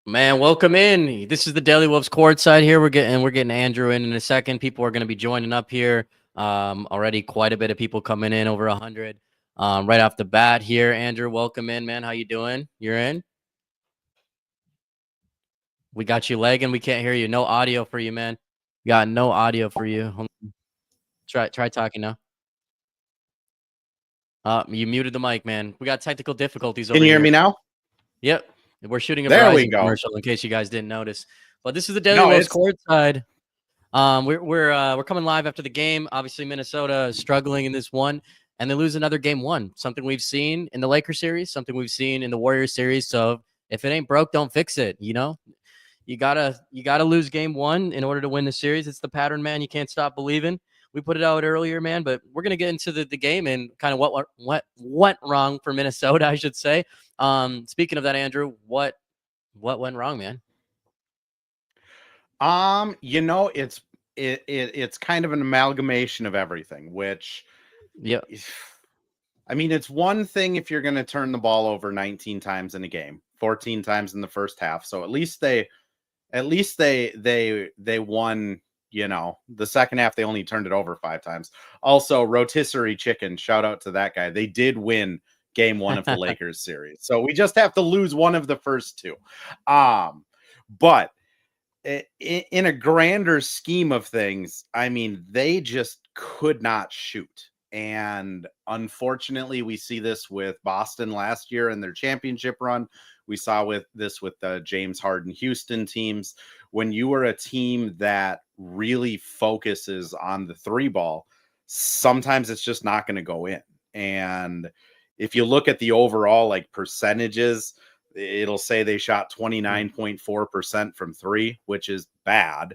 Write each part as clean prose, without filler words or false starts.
Man, welcome in. This is the Daily Wolves courtside here. We're getting Andrew in a second. People are going to be joining up here. Already quite a bit of people coming in, over 100. Right off the bat here, Andrew, welcome in, man. How you doing? You're in. We got you lagging. We can't hear you. No audio for you, man. Got no audio for you. Try talking now. You muted the mic, man. We got technical difficulties Can over you hear here. me now? Yep, we're shooting a There we Verizon go. commercial in case you guys didn't notice. But this is the Daily No, Wolves it's courtside. We're coming live after the game. Obviously, Minnesota is struggling in this one, and they lose another game one. Something we've seen in the Lakers series, something we've seen in the Warriors series. So if it ain't broke, don't fix it. You gotta lose game one in order to win the series. It's the pattern, man. You can't stop believing. We put it out earlier, man, but we're gonna get into the game and kind of what went wrong for Minnesota, I should say. Speaking of that, Andrew, what went wrong, man? it's kind of an amalgamation of everything, which Yeah, I mean, it's one thing if you're going to turn the ball over 19 times in a game, 14 times in the first half. So at least they won, the second half they only turned it over 5 times. Also, rotisserie chicken, shout out to that guy. They did win game 1 of the Lakers series. So we just have to lose one of the first two. But in a grander scheme of things, I mean, they just could not shoot. And unfortunately, we see this with Boston last year in their championship run. We saw with the James Harden Houston teams. When you are a team that really focuses on the three ball, sometimes it's just not going to go in. And if you look at the overall like percentages, it'll say they shot 29.4% from three, which is bad,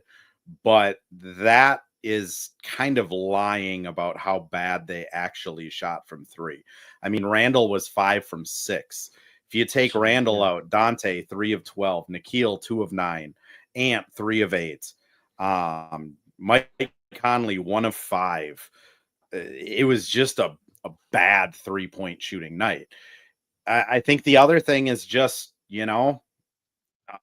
but that is kind of lying about how bad they actually shot from three. I mean, Randall was 5 from 6. If you take Randall out, Dante 3 of 12, Nikhil 2 of 9, Ant 3 of 8, Mike Conley 1 of 5. It was just a bad 3-point shooting night. I think the other thing is just,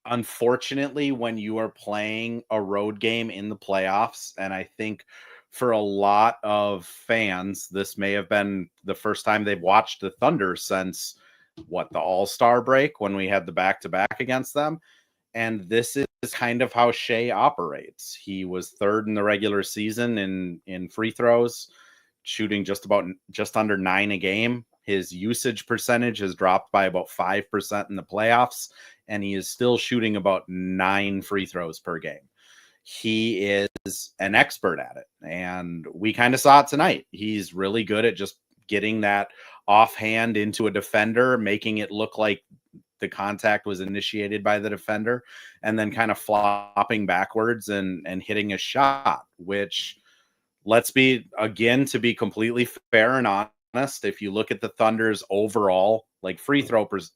unfortunately, when you are playing a road game in the playoffs, and I think for a lot of fans, this may have been the first time they've watched the Thunder since the All-Star break when we had the back-to-back against them. And this is kind of how Shea operates. He was third in the regular season in free throws, shooting just under 9 a game. His usage percentage has dropped by about 5% in the playoffs, and he is still shooting about 9 free throws per game. He is an expert at it, and we kind of saw it tonight. He's really good at just getting that offhand into a defender, making it look like the contact was initiated by the defender, and then kind of flopping backwards and hitting a shot, which, let's be, again, to be completely fair and honest, if you look at the Thunder's overall like free throws,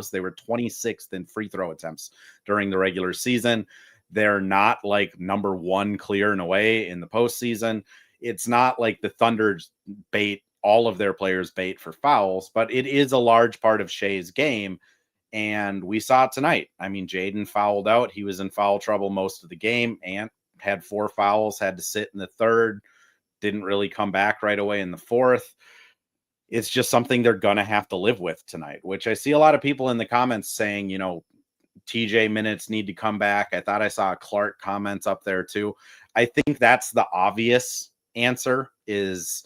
they were 26th in free throw attempts during the regular season. They're not like number one clear and away in the postseason. It's not like the Thunder's bait all of their players bait for fouls, but it is a large part of Shea's game. And we saw it tonight. I mean, Jaden fouled out. He was in foul trouble most of the game. Ant had 4 fouls, had to sit in the third, didn't really come back right away in the fourth. It's just something they're going to have to live with tonight, which I see a lot of people in the comments saying, TJ minutes need to come back. I thought I saw Clark comments up there too. I think that's the obvious answer, is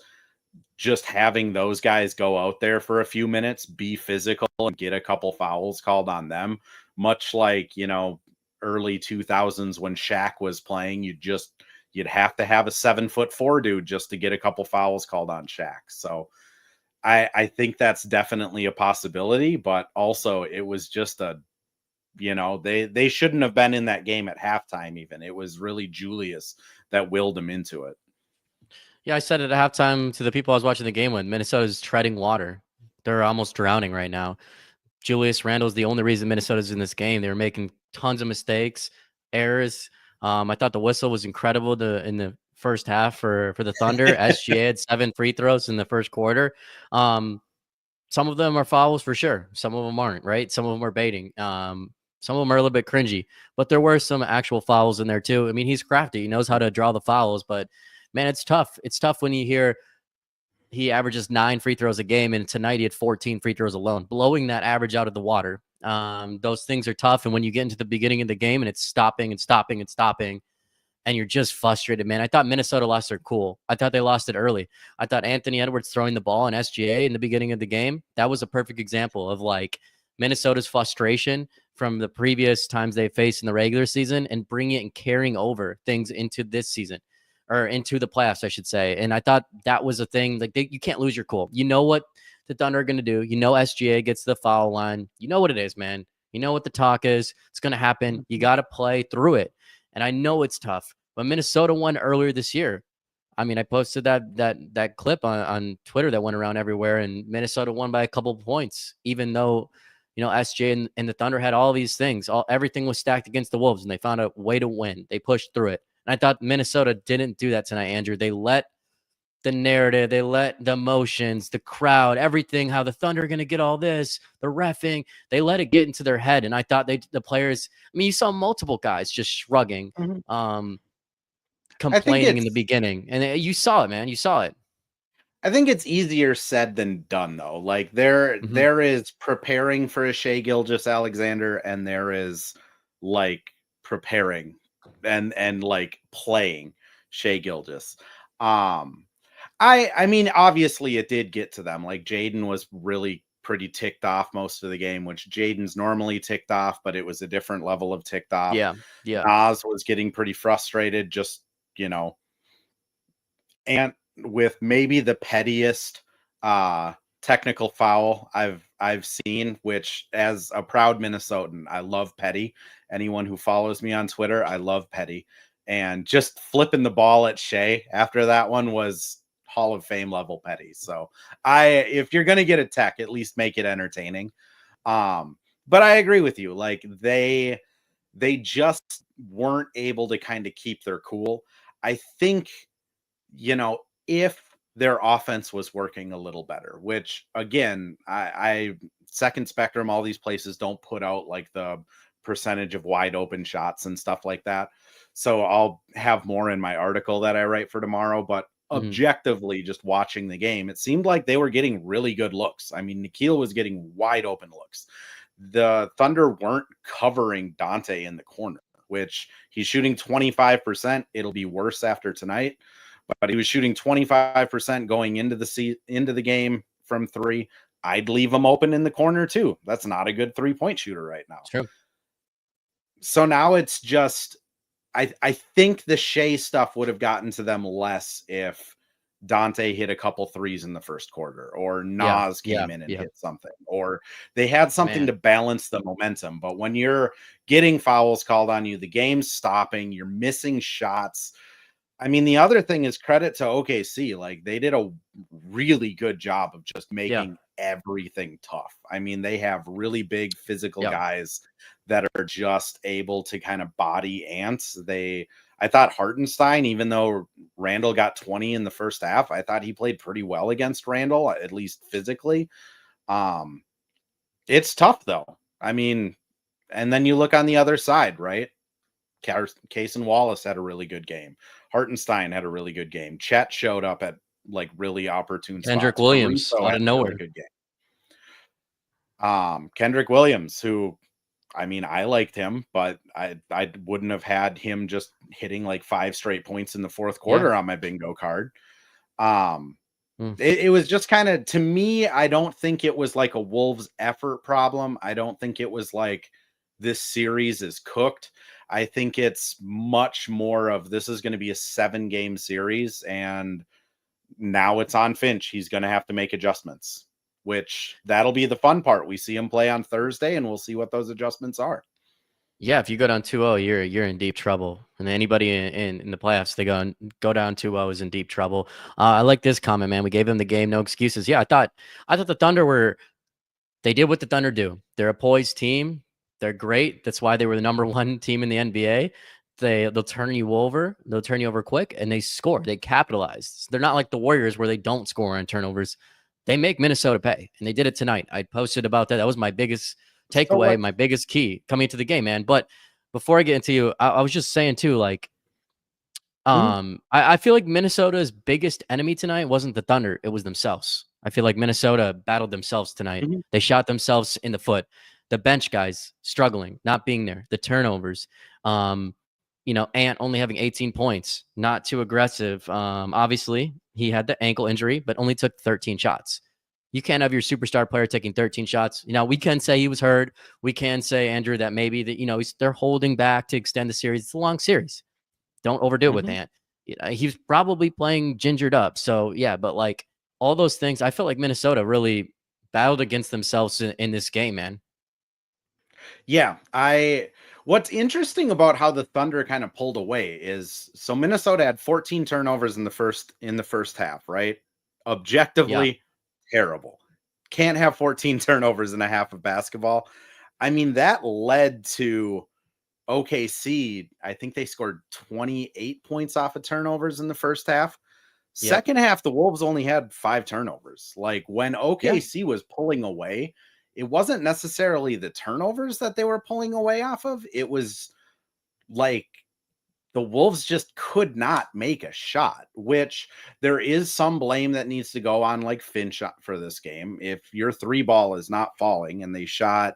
just having those guys go out there for a few minutes, be physical, and get a couple fouls called on them. Much like, early 2000s when Shaq was playing, you'd have to have a 7'4" dude just to get a couple fouls called on Shaq. So I think that's definitely a possibility, but also it was just they shouldn't have been in that game at halftime even. It was really Julius that willed them into it. Yeah, I said it at halftime to the people I was watching the game with. Minnesota's treading water. They're almost drowning right now. Julius Randle is the only reason Minnesota's in this game. They were making tons of mistakes, errors. I thought the whistle was incredible in the first half for the Thunder. SGA had 7 free throws in the first quarter. Some of them are fouls for sure. Some of them aren't, right? Some of them are baiting. Some of them are a little bit cringy, but there were some actual fouls in there too. I mean, he's crafty. He knows how to draw the fouls, but man, it's tough. It's tough when you hear he averages 9 free throws a game, and tonight he had 14 free throws alone, blowing that average out of the water. Those things are tough. And when you get into the beginning of the game and it's stopping and stopping and stopping, and you're just frustrated, man. I thought Minnesota lost their cool. I thought they lost it early. I thought Anthony Edwards throwing the ball in SGA in the beginning of the game, that was a perfect example of like Minnesota's frustration from the previous times they faced in the regular season and bringing it and carrying over things into this season or into the playoffs, I should say. And I thought that was a thing. Like you can't lose your cool. You know what the Thunder are going to do. You know SGA gets to the foul line. You know what it is, man. You know what the talk is. It's going to happen. You got to play through it. And I know it's tough, but Minnesota won earlier this year. I mean, I posted that clip on Twitter that went around everywhere, and Minnesota won by a couple of points, even though, SJ and the Thunder had all these things. Everything was stacked against the Wolves, and they found a way to win. They pushed through it. And I thought Minnesota didn't do that tonight, Andrew. They let the narrative, they let the emotions, the crowd, everything, how the Thunder are going to get all this, the reffing, they let it get into their head. And I thought the players, I mean, you saw multiple guys just shrugging, complaining in the beginning. And you saw it, man. You saw it. I think it's easier said than done, though. Like there is preparing for a Shai Gilgeous-Alexander, and there is like preparing and like playing Shai Gilgeous. I mean, obviously it did get to them. Like Jaden was really pretty ticked off most of the game, which Jaden's normally ticked off, but it was a different level of ticked off. Yeah. Nas was getting pretty frustrated, just, and with maybe the pettiest technical foul I've seen, which as a proud Minnesotan, I love petty. Anyone who follows me on Twitter, I love petty. And just flipping the ball at Shai after that one was Hall of Fame level petty. So if you're going to get a tech, at least make it entertaining. But I agree with you. Like they just weren't able to kind of keep their cool. I think, if their offense was working a little better, which again, I Second Spectrum, all these places don't put out like the percentage of wide open shots and stuff like that. So I'll have more in my article that I write for tomorrow, but objectively just watching the game, it seemed like they were getting really good looks. I mean, Nickeil was getting wide open looks. The Thunder weren't covering Dante in the corner, which he's shooting 25%. It'll be worse after tonight, but he was shooting 25% going into the game from 3. I'd leave him open in the corner too. That's not a good 3-point shooter right now. True. So now it's just, I think the Shai stuff would have gotten to them less if Dante hit a couple threes in the first quarter, or Nas came in and hit something, or they had something to balance the momentum. But when you're getting fouls called on you, the game's stopping, you're missing shots. I mean, the other thing is credit to OKC. Like they did a really good job of just making everything tough. I mean, they have really big physical guys that are just able to kind of body ants. I thought Hartenstein, even though Randall got 20 in the first half, I thought he played pretty well against Randall, at least physically. It's tough though. I mean, and then you look on the other side, right? Cason Wallace had a really good game. Hartenstein had a really good game. Chet showed up at like really opportune Kendrick spots. Williams Caruso out of nowhere. Really good game. Kendrick Williams, who, I mean, I liked him, but I wouldn't have had him just hitting like 5 straight points in the fourth quarter on my bingo card. It was just kind of, to me, I don't think it was like a Wolves effort problem. I don't think it was like this series is cooked. I think it's much more of this is going to be a 7-game series, and now it's on Finch. He's going to have to make adjustments, which that'll be the fun part. We see him play on Thursday, and we'll see what those adjustments are. Yeah, if you go down 2-0, you're in deep trouble. And anybody in the playoffs, they go down 2-0 is in deep trouble. I like this comment, man. We gave him the game, no excuses. Yeah, I thought the Thunder they did what the Thunder do. They're a poised team. They're great. That's why they were the number 1 team in the NBA. They'll turn you over. They'll turn you over quick, and they score. They capitalize. They're not like the Warriors where they don't score on turnovers. They make Minnesota pay, and they did it tonight. I posted about that. That was my biggest takeaway, my biggest key coming to the game, man. But before I get into you, I was just saying too, like, I feel like Minnesota's biggest enemy tonight wasn't the Thunder, it was themselves. I feel like Minnesota battled themselves tonight. Mhm. They shot themselves in the foot. The bench guys struggling, not being there, the turnovers. Ant only having 18 points, not too aggressive. Obviously, he had the ankle injury, but only took 13 shots. You can't have your superstar player taking 13 shots. We can say he was hurt. We can say, Andrew, that maybe that they're holding back to extend the series. It's a long series. Don't overdo it with Ant. He's probably playing gingered up. So yeah, but like all those things, I feel like Minnesota really battled against themselves in this game, man. Yeah, what's interesting about how the Thunder kind of pulled away is so Minnesota had 14 turnovers in the first half, right? Objectively terrible. Can't have 14 turnovers in a half of basketball. I mean, that led to OKC. I think they scored 28 points off of turnovers in the first half. Second half, the Wolves only had 5 turnovers. Like when OKC was pulling away, it wasn't necessarily the turnovers that they were pulling away off of. It was like the Wolves just could not make a shot, which there is some blame that needs to go on like Finch for this game. If your 3 ball is not falling and they shot,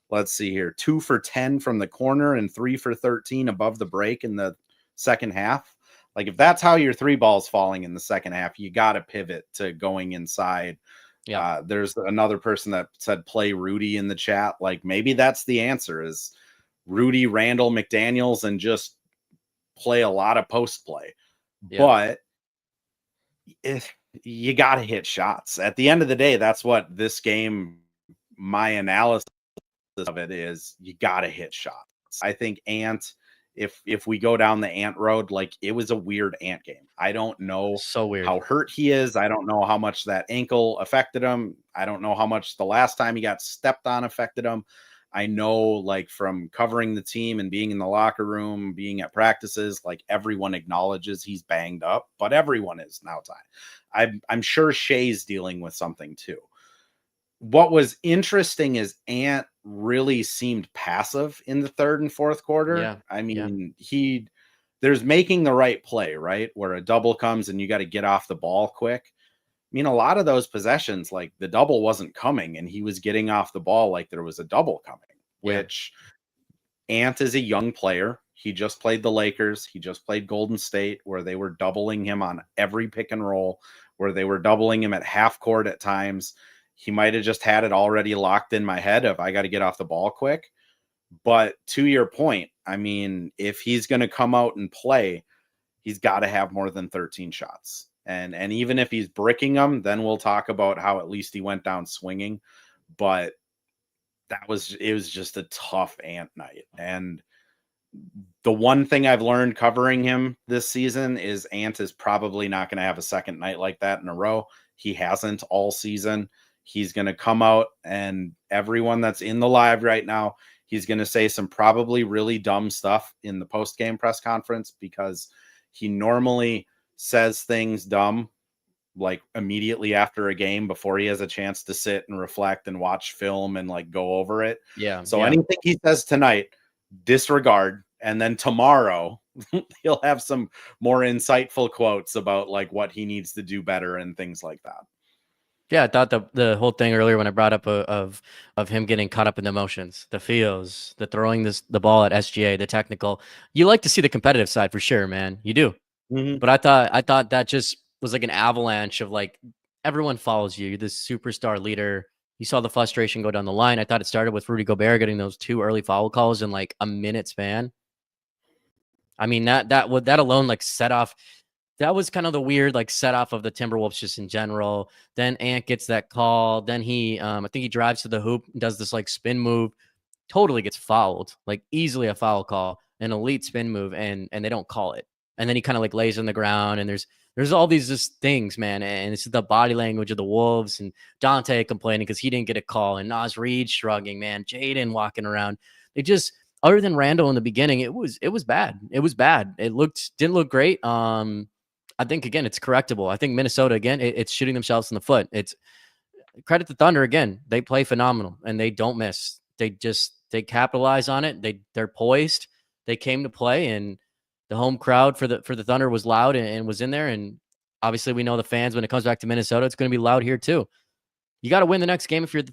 let's see here, 2 for 10 from the corner and 3 for 13 above the break in the second half. Like if that's how your 3 ball's falling in the second half, you got to pivot to going inside. There's another person that said play Rudy in the chat. Like maybe that's the answer is Rudy, Randall, McDaniels, and just play a lot of post play. But if you got to hit shots at the end of the day, that's what this game, my analysis of it is, you got to hit shots. I think Ant, if we go down the Ant road, like it was a weird Ant game. I don't know so weird how hurt he is. I don't know how much that ankle affected him. I don't know how much the last time he got stepped on affected him. I know, like from covering the team and being in the locker room, being at practices, like everyone acknowledges he's banged up, but everyone is now. I'm sure Shea's dealing with something too. What was interesting is Ant really seemed passive in the third and fourth quarter. I mean, there's making the right play, right? Where a double comes and you got to get off the ball quick. I mean, a lot of those possessions, like the double wasn't coming and he was getting off the ball like there was a double coming, which Ant is a young player. He just played the Lakers. He just played Golden State, where they were doubling him on every pick and roll, where they were doubling him at half court at times. He might have just had it already locked in my head of I got to get off the ball quick. But to your point, I mean, if he's going to come out and play, he's got to have more than 13 shots. And even if he's bricking them, then we'll talk about how at least he went down swinging. But it was just a tough Ant night. And the one thing I've learned covering him this season is Ant is probably not going to have a second night like that in a row. He hasn't all season. He's going to come out and everyone that's in the live right now, he's going to say some probably really dumb stuff in the post-game press conference because he normally says things dumb like immediately after a game before he has a chance to sit and reflect and watch film and like go over it. So anything he says tonight, disregard. And then tomorrow he'll have some more insightful quotes about like what he needs to do better and things like that. Yeah, I thought the whole thing earlier when I brought up of him getting caught up in the emotions, the feels, the throwing the ball at SGA, the technical. You like to see the competitive side for sure, man. You do. But I thought that just was like an avalanche of like everyone follows you. You're this superstar leader. You saw the frustration go down the line. I thought it started with Rudy Gobert getting those 2 early foul calls in like a minute span. I mean, that alone like set off. That was kind of the weird like set off of the Timberwolves just in general. Then Ant gets that call. Then he, I think he drives to the hoop, does this like spin move, totally gets fouled, like easily a foul call, an elite spin move, and they don't call it. And then he kind of like lays on the ground, and there's all these just things, man. And it's the body language of the Wolves and Dante complaining because he didn't get a call, and Naz Reid shrugging, man, Jaden walking around. They just, other than Randall in the beginning, it was bad. It was bad. It didn't look great. I think again, it's correctable. I think Minnesota again, it's shooting themselves in the foot. It's credit to Thunder again. They play phenomenal and they don't miss. they capitalize on it. They're poised. They came to play, and the home crowd for the Thunder was loud and was in there. And obviously, we know the fans, when it comes back to Minnesota, it's going to be loud here too. You got to win the next game if you're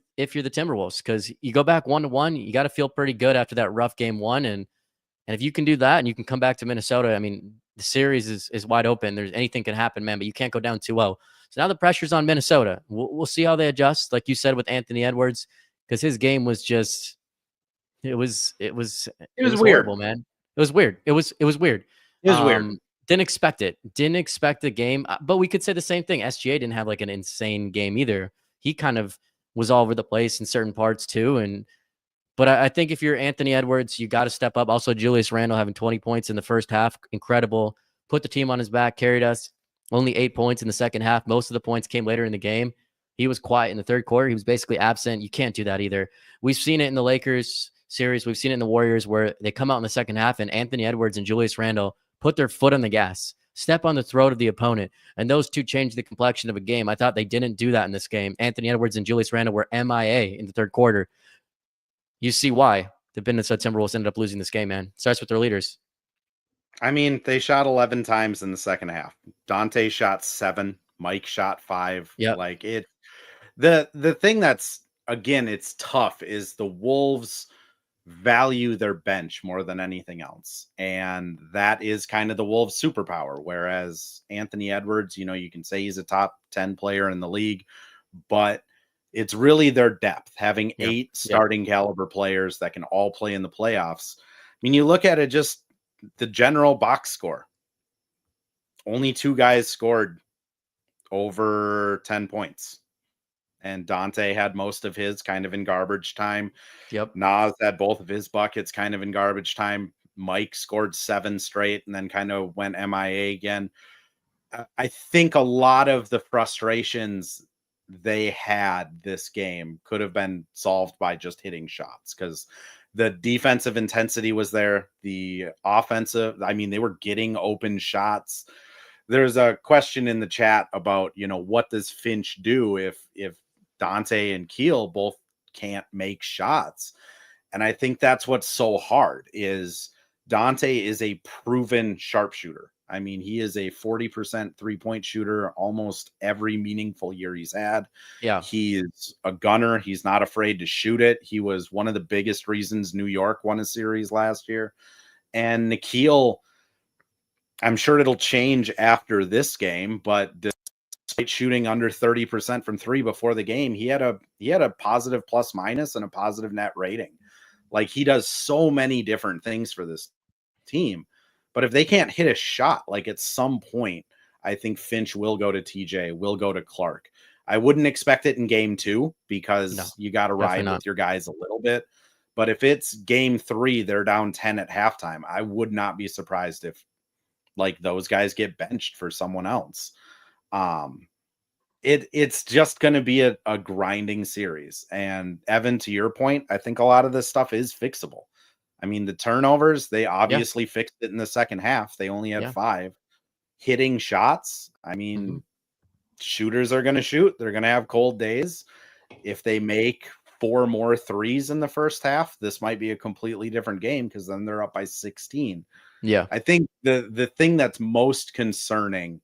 the Timberwolves, because you go back 1-1. You got to feel pretty good after that rough game one, and if you can do that and you can come back to Minnesota, I mean, the series is wide open. There's anything can happen, man, but you can't go down 2-0. So now the pressure's on Minnesota. We'll see how they adjust, like you said, with Anthony Edwards, because his game was just it was weird, horrible, man. It was weird. It was weird. It was weird. Didn't expect it. Didn't expect the game. But we could say the same thing. SGA didn't have like an insane game either. He kind of was all over the place in certain parts too. But I think if you're Anthony Edwards, you got to step up. Also, Julius Randle having 20 points in the first half. Incredible. Put the team on his back, carried us. Only 8 points in the second half. Most of the points came later in the game. He was quiet in the third quarter. He was basically absent. You can't do that either. We've seen it in the Lakers series. We've seen it in the Warriors, where they come out in the second half and Anthony Edwards and Julius Randle put their foot on the gas, step on the throat of the opponent, and those two changed the complexion of a game. I thought they didn't do that in this game. Anthony Edwards and Julius Randle were MIA in the third quarter. You see why the Minnesota Timberwolves ended up losing this game, man. Starts with their leaders. I mean, they shot 11 times in the second half. Dante shot 7. Mike shot 5. Yeah. Like it. The thing that's, again, it's tough is the Wolves value their bench more than anything else. And that is kind of the Wolves' superpower. Whereas Anthony Edwards, you can say he's a top 10 player in the league, but it's really their depth, having 8 starting caliber players that can all play in the playoffs. I mean, you look at it, just the general box score. Only 2 guys scored over 10 points. And Dante had most of his kind of in garbage time. Yep. Nas had both of his buckets kind of in garbage time. Mike scored 7 straight and then kind of went MIA again. I think a lot of the frustrations they had this game could have been solved by just hitting shots, because the defensive intensity was there. The offensive, I mean, they were getting open shots. There's a question in the chat about, what does Finch do if Dante and Keel both can't make shots? And I think that's what's so hard is Dante is a proven sharpshooter. I mean, he is a 40% 3-point shooter almost every meaningful year he's had. Yeah. He is a gunner. He's not afraid to shoot it. He was one of the biggest reasons New York won a series last year. And Nikhil, I'm sure it'll change after this game, but despite shooting under 30% from 3 before the game, he had a positive plus minus and a positive net rating. Like, he does so many different things for this team. But if they can't hit a shot, like, at some point, I think Finch will go to TJ, will go to Clark. I wouldn't expect it in game 2 because you got to ride with your guys a little bit. But if it's game 3, they're down 10 at halftime, I would not be surprised if, like, those guys get benched for someone else. It's just going to be a grinding series. And Evan, to your point, I think a lot of this stuff is fixable. I mean, the turnovers, they obviously fixed it in the second half. They only had 5. Hitting shots, I mean, shooters are going to shoot. They're going to have cold days. If they make 4 more threes in the first half, this might be a completely different game, because then they're up by 16. Yeah. I think the thing that's most concerning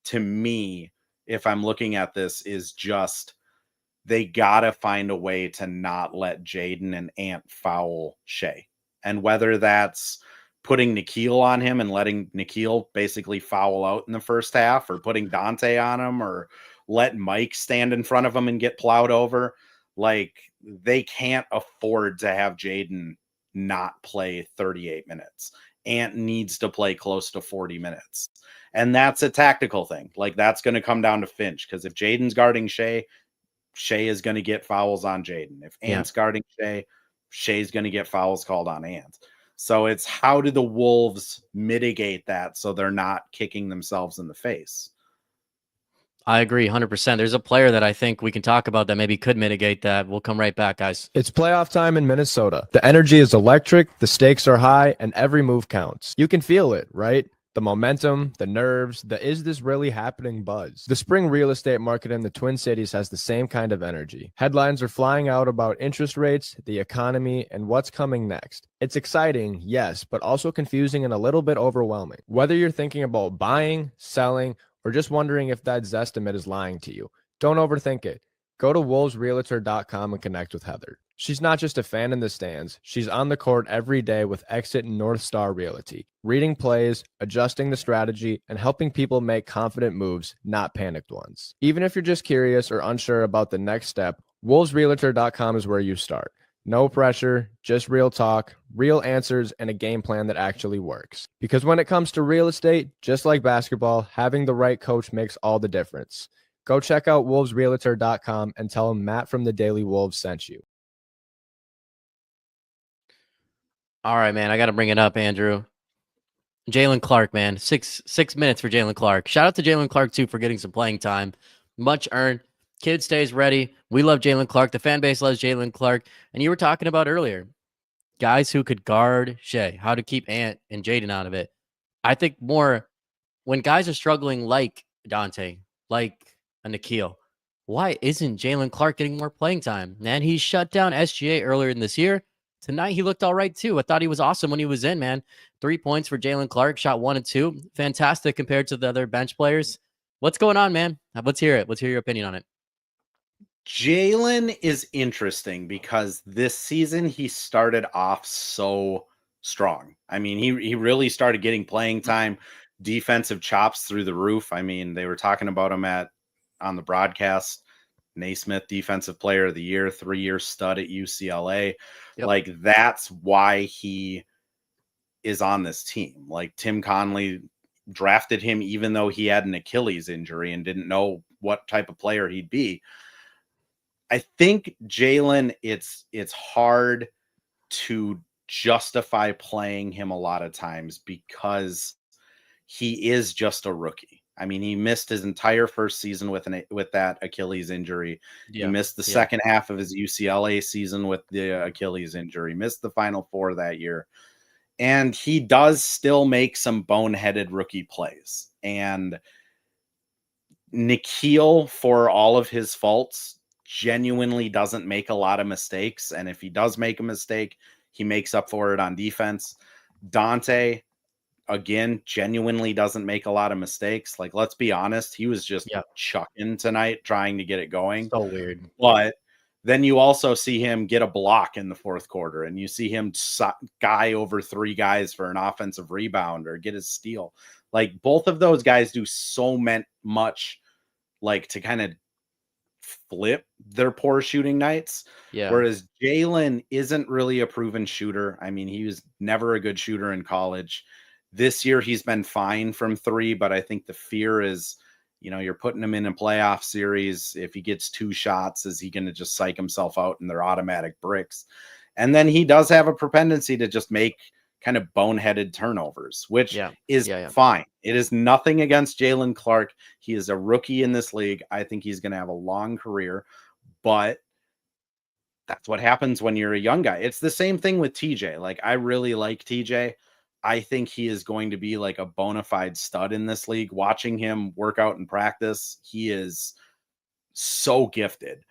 to me, if I'm looking at this, is just they got to find a way to not let Jaden and Ant foul Shea. And whether that's putting Nikhil on him and letting Nikhil basically foul out in the first half, or putting Dante on him, or let Mike stand in front of him and get plowed over, like, they can't afford to have Jaden not play 38 minutes. Ant needs to play close to 40 minutes. And that's a tactical thing. Like, that's going to come down to Finch, because if Jaden's guarding Shea, Shea is going to get fouls on Jaden. If Ant's guarding Shea, Shea's going to get fouls called on Ant. So it's, how do the Wolves mitigate that so they're not kicking themselves in the face? I agree 100%. There's a player that I think we can talk about that maybe could mitigate that. We'll come right back, guys. It's playoff time in Minnesota. The energy is electric, the stakes are high, and every move counts. You can feel it, right? The momentum, the nerves, the is this really happening buzz. The spring real estate market in the Twin Cities has the same kind of energy. Headlines are flying out about interest rates, the economy, and what's coming next. It's exciting, yes, but also confusing and a little bit overwhelming. Whether you're thinking about buying, selling, or just wondering if that Zestimate is lying to you, don't overthink it. Go to wolvesrealtor.com and connect with Heather. She's not just a fan in the stands. She's on the court every day with Exit and North Star Realty, reading plays, adjusting the strategy, and helping people make confident moves, not panicked ones. Even if you're just curious or unsure about the next step, wolvesrealtor.com is where you start. No pressure, just real talk, real answers, and a game plan that actually works. Because when it comes to real estate, just like basketball, having the right coach makes all the difference. Go check out wolvesrealtor.com and tell them Matt from the Daily Wolves sent you. All right, man. I got to bring it up, Andrew. Jaylen Clark, man. Six minutes for Jaylen Clark. Shout out to Jaylen Clark, too, for getting some playing time. Much earned. Kid stays ready. We love Jaylen Clark. The fan base loves Jaylen Clark. And you were talking about earlier, guys who could guard Shai, how to keep Ant and Jaden out of it. I think more when guys are struggling like Dante, like a Nikhil, why isn't Jaylen Clark getting more playing time? Man, he shut down SGA earlier in this year. Tonight, he looked all right, too. I thought he was awesome when he was in, man. 3 points for Jaylen Clark, shot 1 and 2. Fantastic compared to the other bench players. What's going on, man? Let's hear it. Let's hear your opinion on it. Jaylen is interesting because this season he started off so strong. I mean, he really started getting playing time, defensive chops through the roof. I mean, they were talking about him on the broadcast. Naismith Defensive Player of the Year, 3-year stud at UCLA. Yep. Like, that's why he is on this team. Like, Tim Conley drafted him even though he had an Achilles injury and didn't know what type of player he'd be. I think Jaylen, it's hard to justify playing him a lot of times because he is just a rookie. I mean, he missed his entire first season with that Achilles injury. Yeah. He missed the second half of his UCLA season with the Achilles injury, missed the Final Four that year. And he does still make some boneheaded rookie plays. And Nikhil, for all of his faults, genuinely doesn't make a lot of mistakes. And if he does make a mistake, he makes up for it on defense. Dante, again, genuinely doesn't make a lot of mistakes. Like, let's be honest, he was just chucking tonight, trying to get it going. So weird. But then you also see him get a block in the fourth quarter, and you see him guy over 3 guys for an offensive rebound or get his steal. Like, both of those guys do so much, like, to kind of flip their poor shooting nights. Yeah. Whereas Jaylen isn't really a proven shooter. I mean, he was never a good shooter in college. This year, he's been fine from 3, but I think the fear is, you're putting him in a playoff series. If he gets 2 shots, is he going to just psych himself out and they're automatic bricks? And then he does have a propensity to just make kind of boneheaded turnovers, which is fine. It is nothing against Jaylen Clark. He is a rookie in this league. I think he's going to have a long career, but that's what happens when you're a young guy. It's the same thing with TJ. Like, I really like TJ. I think he is going to be like a bona fide stud in this league. Watching him work out in practice, he is so gifted.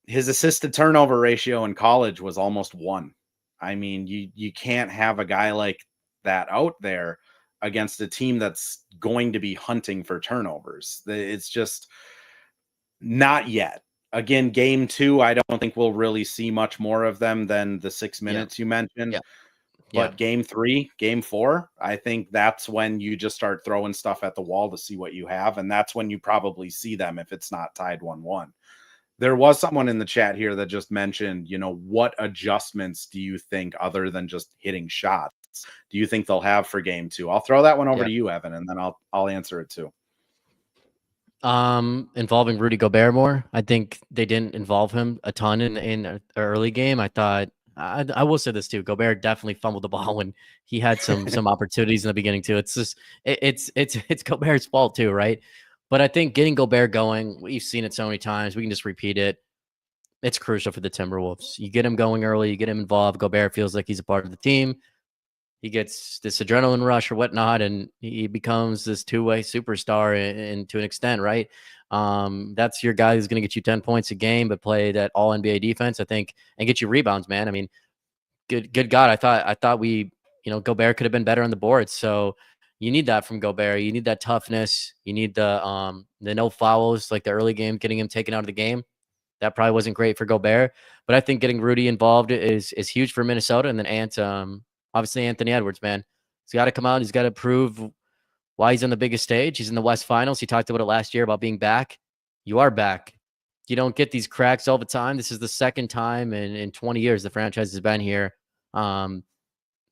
His assisted turnover ratio in college was almost 1. I mean, you can't have a guy like that out there against a team that's going to be hunting for turnovers. It's just not yet. Again, game 2, I don't think we'll really see much more of them than the 6 minutes you mentioned. But game 3, game 4, I think that's when you just start throwing stuff at the wall to see what you have. And that's when you probably see them if it's not tied 1-1. There was someone in the chat here that just mentioned, what adjustments do you think, other than just hitting shots, do you think they'll have for game 2? I'll throw that one over to you, Evan, and then I'll answer it too. Involving Rudy Gobert more. I think they didn't involve him a ton in an early game. I thought, I will say this too. Gobert definitely fumbled the ball when he had some opportunities in the beginning too. It's just it's Gobert's fault too, right? But I think getting Gobert going, we've seen it so many times. We can just repeat it. It's crucial for the Timberwolves. You get him going early, you get him involved. Gobert feels like he's a part of the team. he gets this adrenaline rush or whatnot, and he becomes this two-way superstar and to an extent, right? That's your guy who's going to get you 10 points a game, but play that all NBA defense, I think, and get you rebounds, man. I mean, good God, I thought we, Gobert could have been better on the board. So you need that from Gobert. You need that toughness. You need the no fouls, like the early game, getting him taken out of the game. That probably wasn't great for Gobert, but I think getting Rudy involved is huge for Minnesota. And then obviously Anthony Edwards, man, he's got to come out. He's got to prove why he's on the biggest stage. He's in the West Finals. He talked about it last year about being back. You are back. You don't get these cracks all the time. This is the second time in 20 years the franchise has been here. Don't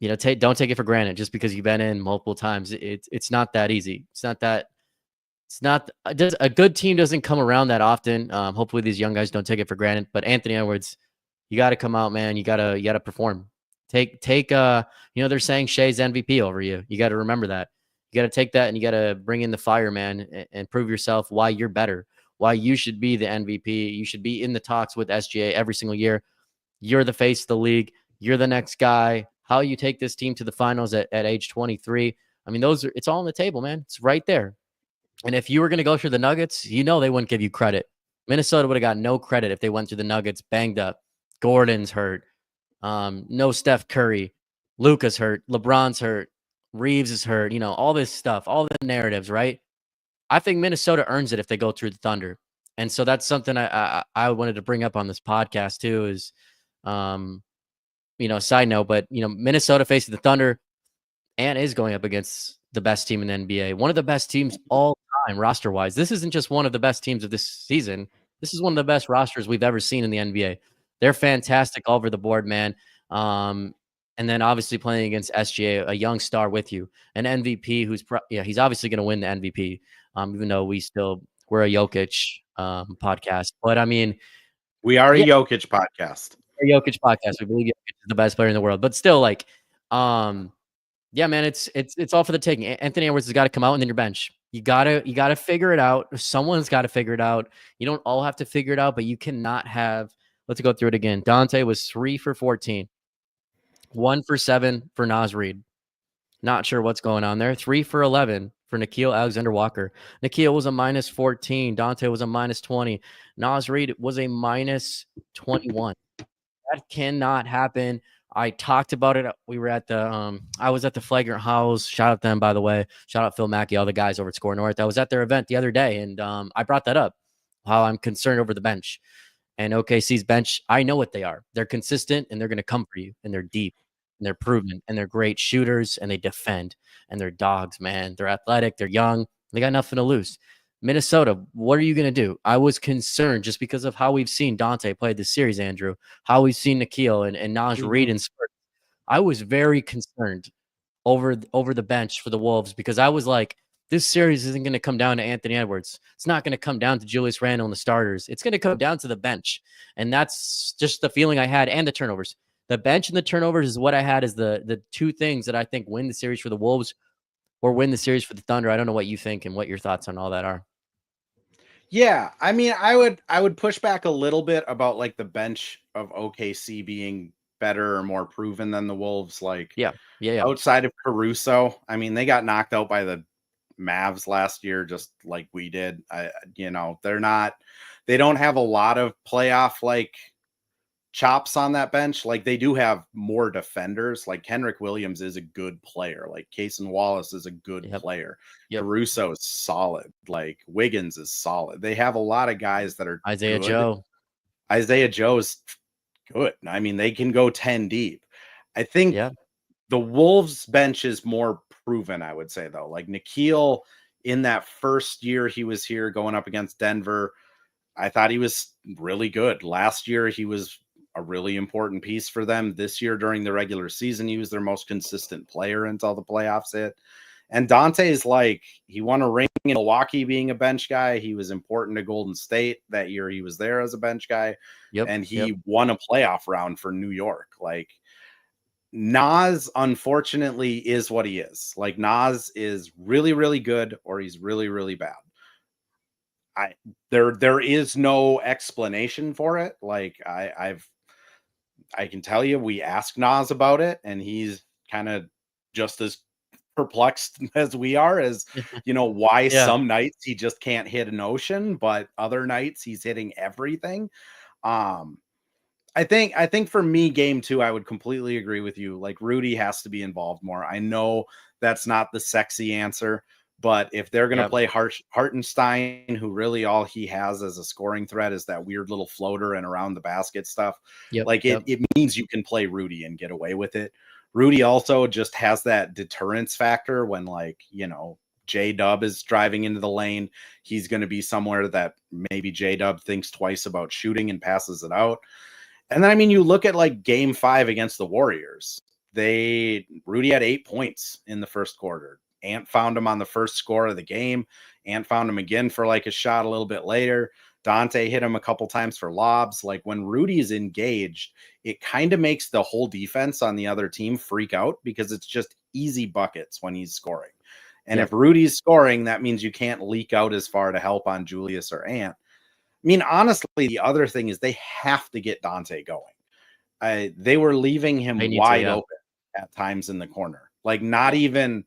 take it for granted just because you've been in multiple times. It's not that easy. A good team doesn't come around that often. Hopefully these young guys don't take it for granted. But Anthony Edwards, you got to come out, man. You got to perform. They're saying Shea's MVP over you. You got to remember that. You got to take that and you got to bring in the fire, man, and prove yourself why you're better, why you should be the MVP. You should be in the talks with SGA every single year. You're the face of the league. You're the next guy. How you take this team to the finals at age 23. I mean, it's all on the table, man. It's right there. And if you were going to go through the Nuggets, they wouldn't give you credit. Minnesota would have got no credit if they went through the Nuggets banged up. Gordon's hurt. No Steph Curry. Luka's hurt. LeBron's hurt. Reeves is hurt. All this stuff, all the narratives, right? I think Minnesota earns it if they go through the Thunder. And so that's something I wanted to bring up on this podcast too is, side note, but, Minnesota facing the Thunder and is going up against the best team in the NBA. One of the best teams all time roster-wise. This isn't just one of the best teams of this season. This is one of the best rosters we've ever seen in the NBA. They're fantastic all over the board, man. And then obviously playing against SGA, a young star with you, an MVP who's he's obviously going to win the MVP. Even though we're a Jokic podcast, but I mean, we are a Jokic podcast. We're a Jokic podcast. We believe Jokic is the best player in the world, but still, like, yeah, man, it's all for the taking. Anthony Edwards has got to come out and then your bench. You gotta figure it out. Someone's got to figure it out. You don't all have to figure it out, but you cannot have. Let's go through it again. Dante was 3 for 14, 1 for 7 for Naz Reid. Not sure what's going on there. 3 for 11 for Nickeil Alexander-Walker. Nickeil was a minus 14. Dante was a minus 20. Naz Reid was a minus 21. That cannot happen. I talked about it. We were at I was at the Flagrant Howls. Shout out them, by the way. Shout out Phil Mackey, all the guys over at Score North. I was at their event the other day, and I brought that up, how I'm concerned over the bench. And OKC's bench, I know what they are. They're consistent, and they're going to come for you, and they're deep, and they're proven, and they're great shooters, and they defend, and they're dogs, man. They're athletic. They're young. They got nothing to lose. Minnesota, what are you going to do? I was concerned just because of how we've seen Dante play this series, Andrew, how we've seen Nickeil and Naz Reid and spurts. I was very concerned over the bench for the Wolves because I was like, this series isn't going to come down to Anthony Edwards. It's not going to come down to Julius Randle and the starters. It's going to come down to the bench. And that's just the feeling I had, and the turnovers. The bench and the turnovers is what I had as the two things that I think win the series for the Wolves or win the series for the Thunder. I don't know what you think and what your thoughts on all that are. Yeah, I mean, I would push back a little bit about like the bench of OKC being better or more proven than the Wolves. Like, yeah. Outside of Caruso, I mean, they got knocked out by the Mavs last year, just like we did. They don't have a lot of playoff like chops on that bench. Like, they do have more defenders. Like, Kenrich Williams is a good player. Like, Cason Wallace is a good player. Caruso is solid. Like, Wiggins is solid. They have a lot of guys that are Isaiah Joe. Isaiah Joe's good. I mean, they can go 10 deep. I think the Wolves bench is more proven, I would say, though. Like, Nickeil, in that first year he was here going up against Denver, I thought he was really good. Last year, he was a really important piece for them. This year, during the regular season, he was their most consistent player until the playoffs hit. And Dante's like, he won a ring in Milwaukee being a bench guy. He was important to Golden State that year. He was there as a bench guy. And he won a playoff round for New York. Like, Naz, unfortunately, is what he is. Like, Naz is really, really good, or he's really, really bad. There is no explanation for it. Like, I can tell you, we asked Naz about it, and he's kind of just as perplexed as we are as, why Yeah. some nights he just can't hit an ocean, but other nights he's hitting everything. I think for me, game 2, I would completely agree with you. Like, Rudy has to be involved more. I know that's not the sexy answer, but if they're going to Yep. play Hartenstein, who really all he has as a scoring threat is that weird little floater and around the basket stuff, Yep. like Yep. it means you can play Rudy and get away with it. Rudy also just has that deterrence factor when, like, J-Dub is driving into the lane. He's going to be somewhere that maybe J-Dub thinks twice about shooting and passes it out. And then, I mean, you look at like game 5 against the Warriors. Rudy had 8 points in the first quarter. Ant found him on the first score of the game. Ant found him again for like a shot a little bit later. Dante hit him a couple times for lobs. Like, when Rudy's engaged, it kind of makes the whole defense on the other team freak out because it's just easy buckets when he's scoring. And Yep. if Rudy's scoring, that means you can't leak out as far to help on Julius or Ant. I mean, honestly, the other thing is they have to get Dante going. They were leaving him wide open at times in the corner. Like, not even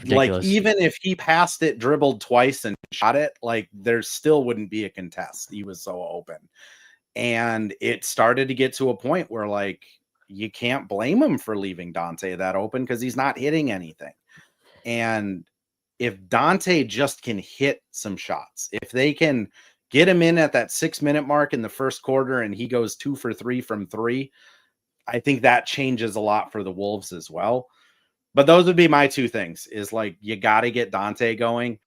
like, even if he passed it, dribbled twice and shot it, like, there still wouldn't be a contest. He was so open. And it started to get to a point where, like, you can't blame him for leaving Dante that open because he's not hitting anything. And if Dante just can hit some shots, if they can get him in at that 6-minute mark in the first quarter and he goes 2 for 3 from 3, I think that changes a lot for the Wolves as well. But those would be my 2 things, is like, you got to get Dante going.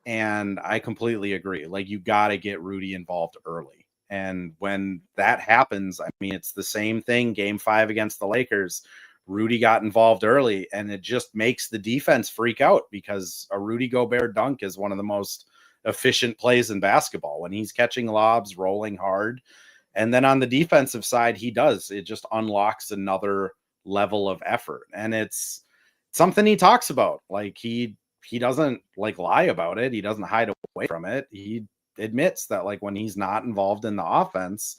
And I completely agree. Like, you got to get Rudy involved early. And when that happens, I mean, it's the same thing. Game 5 against the Lakers, Rudy got involved early, and it just makes the defense freak out because a Rudy Gobert dunk is one of the most efficient plays in basketball when he's catching lobs, rolling hard. And then on the defensive side, it just unlocks another level of effort. And it's something he talks about. Like, he doesn't like lie about it. He doesn't hide away from it. He admits that, like, when he's not involved in the offense,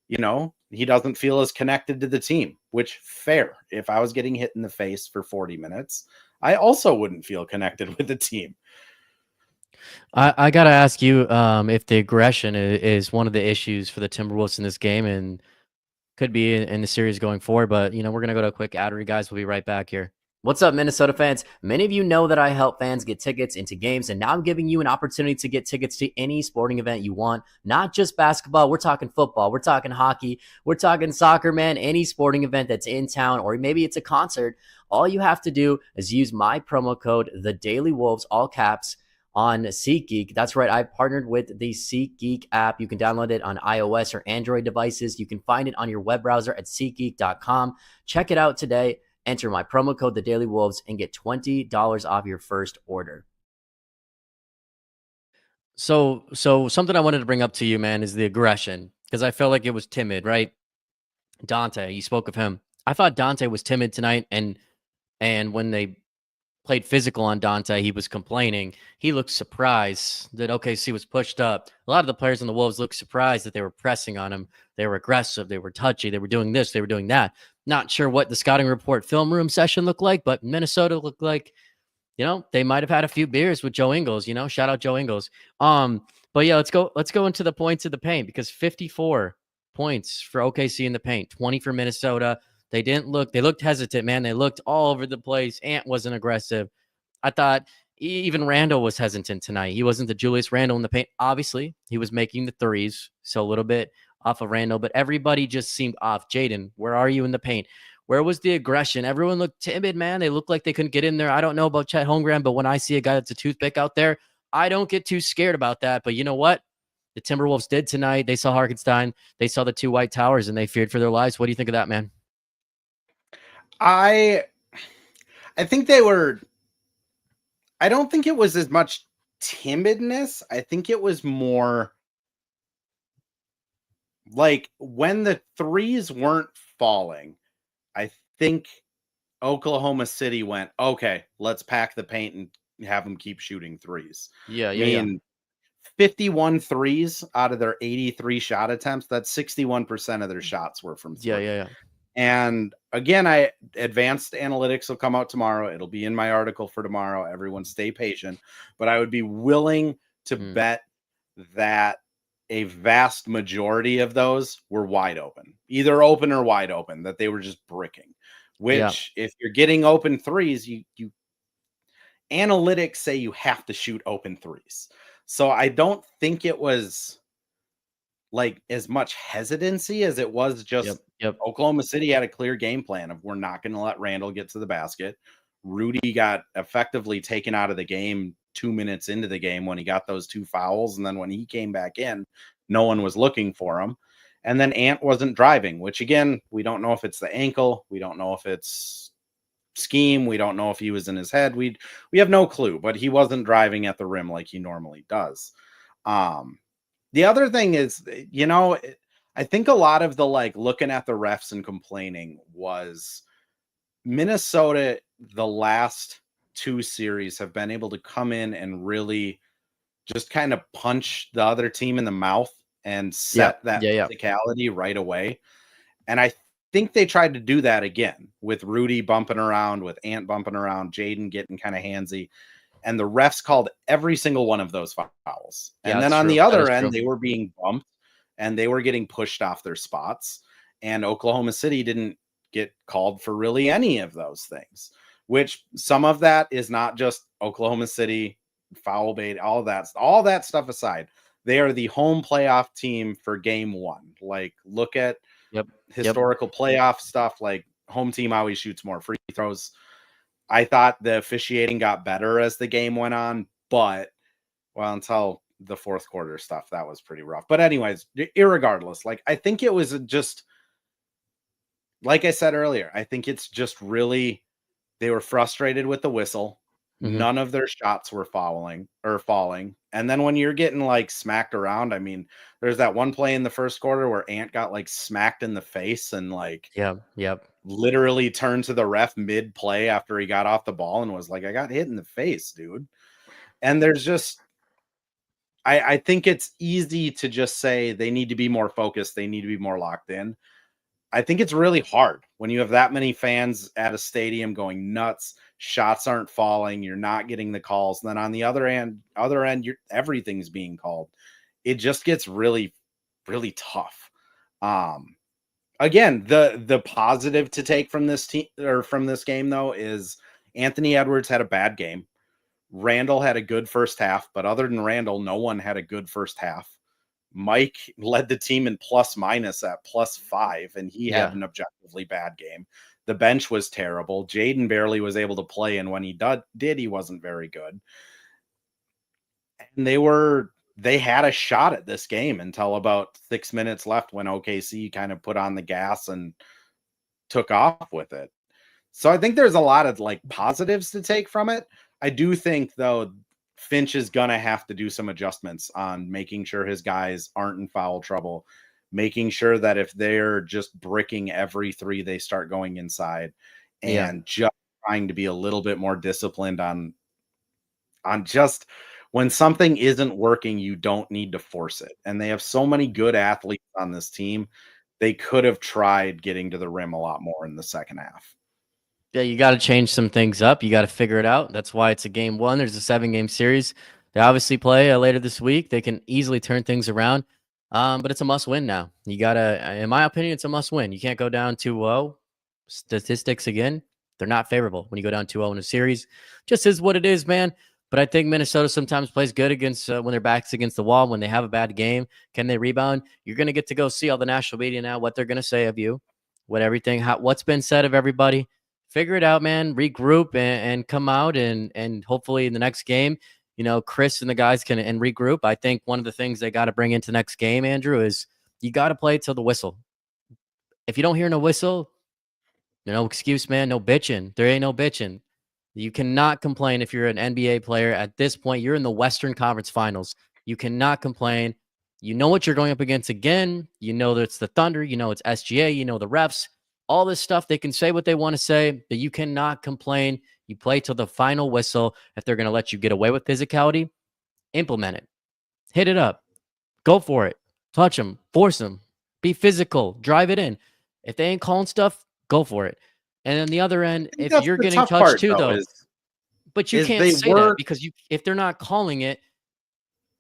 he doesn't feel as connected to the team, which, fair. If I was getting hit in the face for 40 minutes, I also wouldn't feel connected with the team. I gotta ask you if the aggression is one of the issues for the Timberwolves in this game, and could be in the series going forward. But we're gonna go to a quick ad read, guys. We'll be right back here. What's up, Minnesota fans? Many of you know that I help fans get tickets into games, and now I'm giving you an opportunity to get tickets to any sporting event you want. Not just basketball. We're talking football. We're talking hockey. We're talking soccer, man. Any sporting event that's in town, or maybe it's a concert. All you have to do is use my promo code, The Daily Wolves, all caps, on SeatGeek. That's right. I partnered with the SeatGeek app. You can download it on iOS or Android devices. You can find it on your web browser at SeatGeek.com. Check it out today. Enter my promo code, The Daily Wolves, and get $20 off your first order. So something I wanted to bring up to you, man, is the aggression, because I felt like it was timid, right? Dante, you spoke of him. I thought Dante was timid tonight, and when they played physical on Dante, he was complaining. He looked surprised that OKC was pushed up. A lot of the players in the Wolves looked surprised that they were pressing on him. They were aggressive. They were touchy. They were doing this. They were doing that. Not sure what the scouting report film room session looked like, but Minnesota looked like, they might have had a few beers with Joe Ingles. Shout out Joe Ingles. But yeah, let's go into the points of the paint, because 54 points for OKC in the paint, 20 for Minnesota. They looked hesitant, man. They looked all over the place. Ant wasn't aggressive. I thought even Randall was hesitant tonight. He wasn't the Julius Randle in the paint. Obviously, he was making the threes, so a little bit off of Randall, but everybody just seemed off. Jaden, where are you in the paint? Where was the aggression? Everyone looked timid, man. They looked like they couldn't get in there. I don't know about Chet Holmgren, but when I see a guy that's a toothpick out there, I don't get too scared about that. But you know what? The Timberwolves did tonight. They saw Hartenstein. They saw the 2 white towers, and they feared for their lives. What do you think of that, man? I think I don't think it was as much timidness. I think it was more like when the threes weren't falling, I think Oklahoma City went, okay, let's pack the paint and have them keep shooting threes. Yeah. 51 threes out of their 83 shot attempts. That's 61% of their shots were from three. Yeah. And again, advanced analytics will come out tomorrow. It'll be in my article for tomorrow. Everyone stay patient. But I would be willing to bet that a vast majority of those were wide open, either open or wide open, that they were just bricking. Which, if you're getting open threes, you analytics say you have to shoot open threes. So I don't think it was like as much hesitancy as it was just Oklahoma City had a clear game plan of we're not going to let Randall get to the basket. Rudy got effectively taken out of the game 2 minutes into the game when he got those 2 fouls. And then when he came back in, no one was looking for him. And then Ant wasn't driving, which again, we don't know if it's the ankle. We don't know if it's scheme. We don't know if he was in his head. We have no clue, but he wasn't driving at the rim like he normally does. The other thing is, I think a lot of the looking at the refs and complaining was Minnesota, the last 2 series have been able to come in and really just kind of punch the other team in the mouth and set that physicality right away. And I think they tried to do that again with Rudy bumping around, with Ant bumping around, Jaden getting kind of handsy. And the refs called every single one of those fouls. And then on the other end, they were being bumped and they were getting pushed off their spots. And Oklahoma City didn't get called for really any of those things, which some of that is not just Oklahoma City foul bait, all that stuff aside. They are the home playoff team for game 1. Like, look at historical playoff stuff. Like, home team always shoots more free throws. I thought the officiating got better as the game went on, but until the fourth quarter stuff, that was pretty rough. But anyways, irregardless, I think it was just, like I said earlier, I think it's just really, they were frustrated with the whistle. Mm-hmm. None of their shots were falling. And then when you're getting smacked around, I mean, there's that one play in the first quarter where Ant got smacked in the face and literally turned to the ref mid play after he got off the ball and was like, I got hit in the face, dude. And there's just, I think it's easy to just say they need to be more focused. They need to be more locked in. I think it's really hard when you have that many fans at a stadium going nuts. Shots aren't falling. You're not getting the calls. And then on the other end, everything's being called. It just gets really, really tough. Again, the positive to take from this team or from this game though is Anthony Edwards had a bad game. Randall had a good first half, but other than Randall, no one had a good first half. Mike led the team in plus minus at +5, and he had an objectively bad game. The bench was terrible. Jaden barely was able to play, and when he did, he wasn't very good. And they had a shot at this game until about 6 minutes left when OKC kind of put on the gas and took off with it. So I think there's a lot of positives to take from it. I do think though, Finch is going to have to do some adjustments on making sure his guys aren't in foul trouble, making sure that if they're just bricking every 3, they start going inside, and just trying to be a little bit more disciplined on just when something isn't working, you don't need to force it. And they have so many good athletes on this team. They could have tried getting to the rim a lot more in the second half. Yeah, you got to change some things up. You got to figure it out. That's why it's a game 1. There's a 7-game series. They obviously play later this week. They can easily turn things around, but it's a must-win now. You got to, in my opinion, it's a must-win. You can't go down 2-0. Statistics, again, they're not favorable when you go down 2-0 in a series. Just is what it is, man. But I think Minnesota sometimes plays good against when their back's against the wall, when they have a bad game. Can they rebound? You're going to get to go see all the national media now, what they're going to say of you, what's been said of everybody. Figure it out, man. Regroup and come out and hopefully in the next game, Chris and the guys can regroup. I think one of the things they got to bring into next game, Andrew, is you got to play till the whistle. If you don't hear no whistle, no excuse, man. No bitching. There ain't no bitching. You cannot complain if you're an NBA player. At this point, you're in the Western Conference Finals. You cannot complain. You know what you're going up against again. You know that it's the Thunder. You know it's SGA. You know the refs. All this stuff, they can say what they want to say, but you cannot complain. You play till the final whistle. If they're going to let you get away with physicality, implement it. Hit it up. Go for it. Touch them. Force them. Be physical. Drive it in. If they ain't calling stuff, go for it. And on the other end, think if that's you're the getting tough touched part, too, though, though, but you is can't they say that were because if they're not calling it,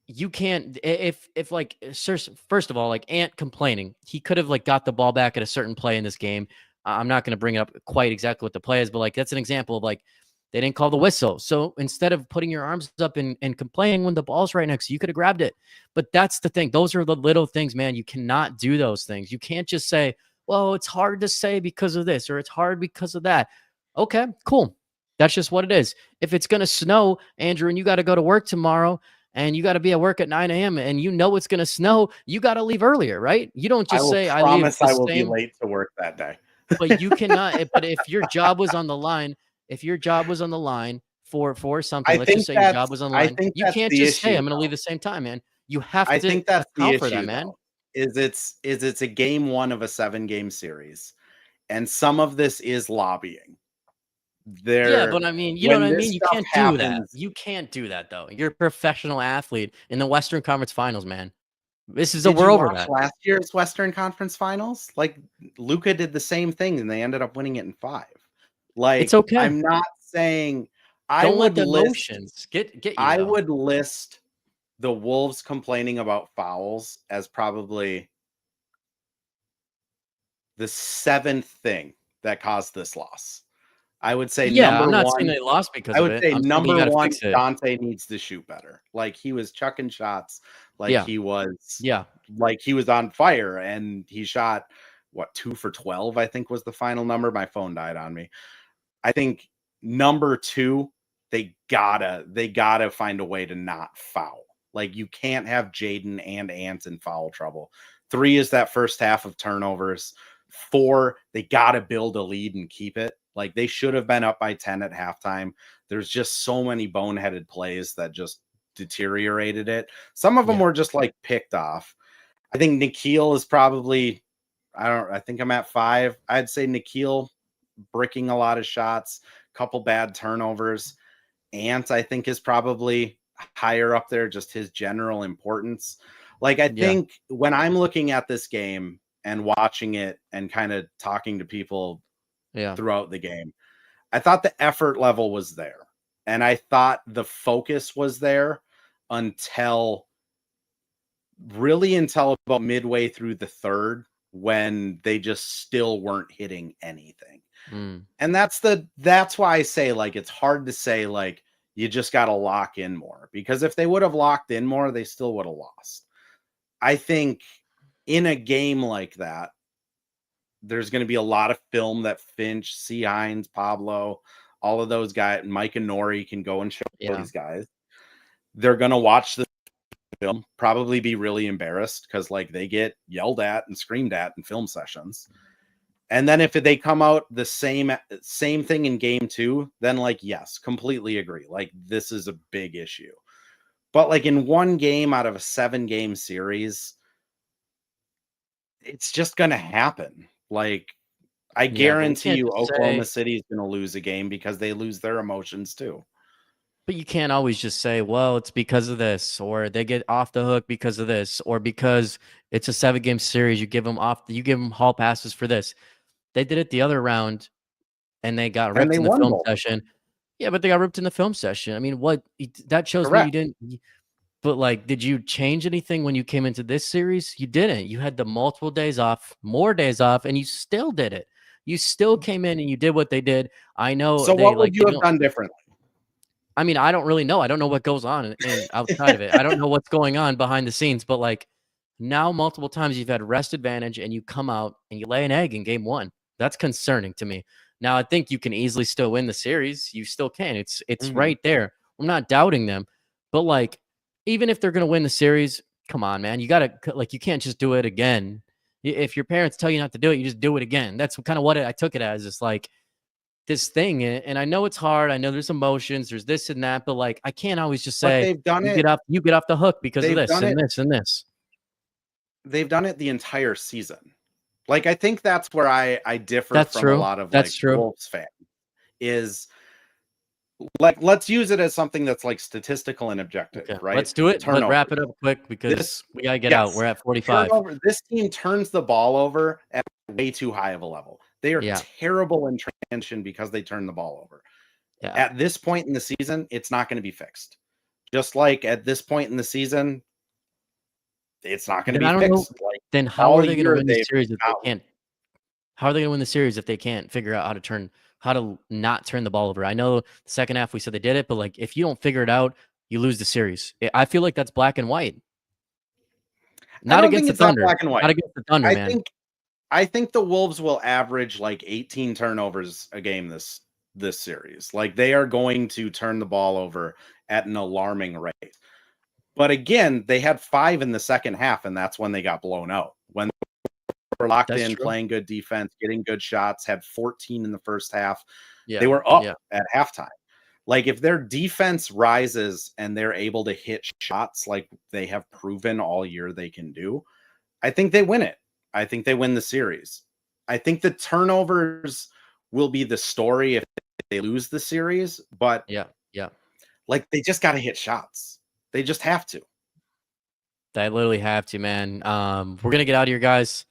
you can't. If like first of all, like Ant complaining, he could have like got the ball back at a certain play in this game. I'm not going to bring up quite exactly what the play is, but like that's an example of like they didn't call the whistle. So instead of putting your arms up and complaining when the ball's right next to you, you could have grabbed it. But that's the thing. Those are the little things, man. You cannot do those things. You can't just say, well, it's hard to say because of this or it's hard because of that. Okay, cool. That's just what it is. If it's going to snow, Andrew, and you got to go to work tomorrow and you got to be at work at 9 a.m. and you know it's going to snow, you got to leave earlier, right? You don't I just will say, I leave promise the I will be same. late to work that day. But you cannot. But if your job was on the line, if your job was on the line for something, I let's just think say your job was on the I line, think you that's can't the just say, issue, I'm going to leave though. the same time, man. You have I to think that's the account for that, issue, man. though, is it's a game 1 of a 7-game series, and some of this is lobbying. Yeah, but I mean, you know When what I this mean? You stuff can't do that. happens, You can't do that, though. You're a professional athlete in the Western Conference Finals, man. did We're you over watch that. last year's Western Conference Finals? Like, Luka did the same thing, and they ended up winning it in 5. Like, It's okay. I'm not saying Don't let the emotions get you. I Though. would list the Wolves complaining about fouls as probably the 7th thing that caused this loss. I would say Yeah, I'm number not saying 1 they lost because I of would it. say I'm saying you number got to 1, fix it. Dante needs to shoot better. Like, he was chucking shots like Yeah. he was Yeah. like he was on fire, and he shot, what, 2 for 12, I think was the final number. My phone died on me. I think number 2, they gotta find a way to not foul. Like, you can't have Jaden and Ant in foul trouble. 3 is that first half of turnovers. 4, they gotta build a lead and keep it. Like, they should have been up by 10 at halftime. There's just so many boneheaded plays that just deteriorated it. Some of them Yeah. were just like picked off. I think Nikhil is probably, I think I'm at 5. I'd say Nikhil bricking a lot of shots, couple bad turnovers. Ant, I think, is probably higher up there, just his general importance. Like, I Yeah. think when I'm looking at this game and watching it and kind of talking to people Yeah. throughout the game, I thought the effort level was there. And I thought the focus was there until about midway through the third, when they just still weren't hitting anything. Mm. And that's why I say, like, it's hard to say, like, you just got to lock in more, because if they would have locked in more, they still would have lost. I think in a game like that, there's going to be a lot of film that Finch, C. Hines, Pablo, all of those guys, Mike and Nori can go and show these guys. They're going to watch the film, probably be really embarrassed because, like, they get yelled at and screamed at in film sessions. And then if they come out the same thing in game 2, then, like, yes, completely agree. Like, this is a big issue. But, like, in one game out of a 7-game series, it's just going to happen. Like, I guarantee you Oklahoma City is going to lose a game because they lose their emotions too. But you can't always just say, well, it's because of this, or they get off the hook because of this, or because it's a 7-game series, you give them hall passes for this. They did it the other round and they got ripped in the film session. Yeah, but they got ripped in the film session. I mean, that shows me you didn't. But, like, did you change anything when you came into this series? You didn't. You had the multiple days off, more days off, and you still did it. You still came in and you did what they did. I know. So what would you have done differently? I mean, I don't really know. I don't know what goes on outside of it. I don't know what's going on behind the scenes. But, like, now multiple times you've had rest advantage and you come out and you lay an egg in game 1. That's concerning to me. Now, I think you can easily still win the series. You still can. It's right there. I'm not doubting them. But, like, even if they're going to win the series, come on, man. You got to, like, you can't just do it again. If your parents tell you not to do it, you just do it again. That's kind of what I took it as. It's like this thing. And I know it's hard. I know there's emotions, there's this and that, but, like, I can't always just say, they've done you get off the hook because of this and this and this. They've done it the entire season. Like, I think that's where I differ from a lot of Wolves fans is, like, let's use it as something that's, like, statistical and objective, right? Let's do it. Let's wrap it up quick because we got to get out. We're at 45. This team turns the ball over at way too high of a level. They are Yeah. terrible in transition because they turn the ball over. Yeah. At this point in the season, it's not going to be fixed. Just like at this point in the season, it's not going to Then be I don't know. fixed. Like Then how all are they going to year, win the they've series if they not. can't? How are they going to win the series if they can't figure out how to not turn the ball over? I know the second half we said they did it, but like if you don't figure it out, you lose the series. I feel like that's black and white. I Not don't against think the it's that Thunder. black and white. Not against the Thunder, I man. think I think the Wolves will average like 18 turnovers a game this series. Like they are going to turn the ball over at an alarming rate. But again, they had 5 in the second half, and that's when they got blown out. When they were locked That's in, true. playing good defense, getting good shots, had 14 in the first half. Yeah. They were up Yeah. at halftime. Like if their defense rises and they're able to hit shots like they have proven all year they can do, I think they win it. I think they win the series. I think the turnovers will be the story if they lose the series, but Yeah. Yeah. like they just got to hit shots. They just have to. They literally have to, man. We're gonna get out of here, guys.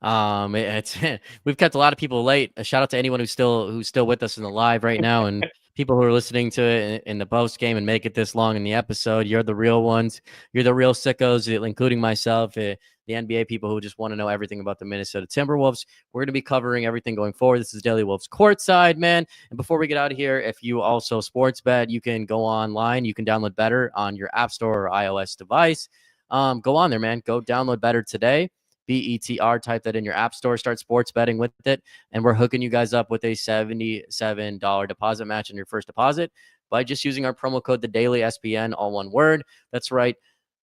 It's we've kept a lot of people late. A shout out to anyone who's still with us in the live right now, and people who are listening to it in the post game and make it this long in the episode. You're the real ones. You're the real sickos, including myself. The NBA people who just want to know everything about the Minnesota Timberwolves. We're going to be covering everything going forward. This is Daily Wolves Courtside, man. And before we get out of here, if you also sports bet, you can go online. You can download Better on your App Store or iOS device. Go on there, man. Go download Better today. BETR, type that in your app store, start sports betting with it, and we're hooking you guys up with a $77 deposit match on your first deposit by just using our promo code, the Daily SPN, all one word. That's right,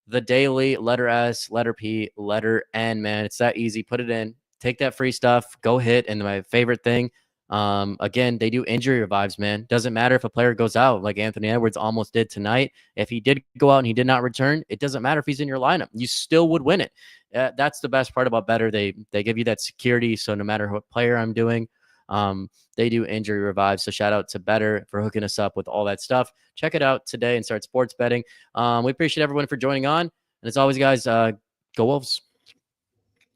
the Daily, letter S, letter P, letter N, man. It's that easy. Put it in, take that free stuff, go hit. And my favorite thing, again, they do injury revives, man. Doesn't matter if a player goes out like Anthony Edwards almost did tonight. If he did go out and he did not return, it doesn't matter if he's in your lineup. You still would win it. That's the best part about Better. They give you that security. So no matter what player I'm doing, they do injury revives. So shout out to Better for hooking us up with all that stuff. Check it out today and start sports betting. We appreciate everyone for joining on. And as always, guys, go Wolves.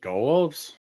Go Wolves.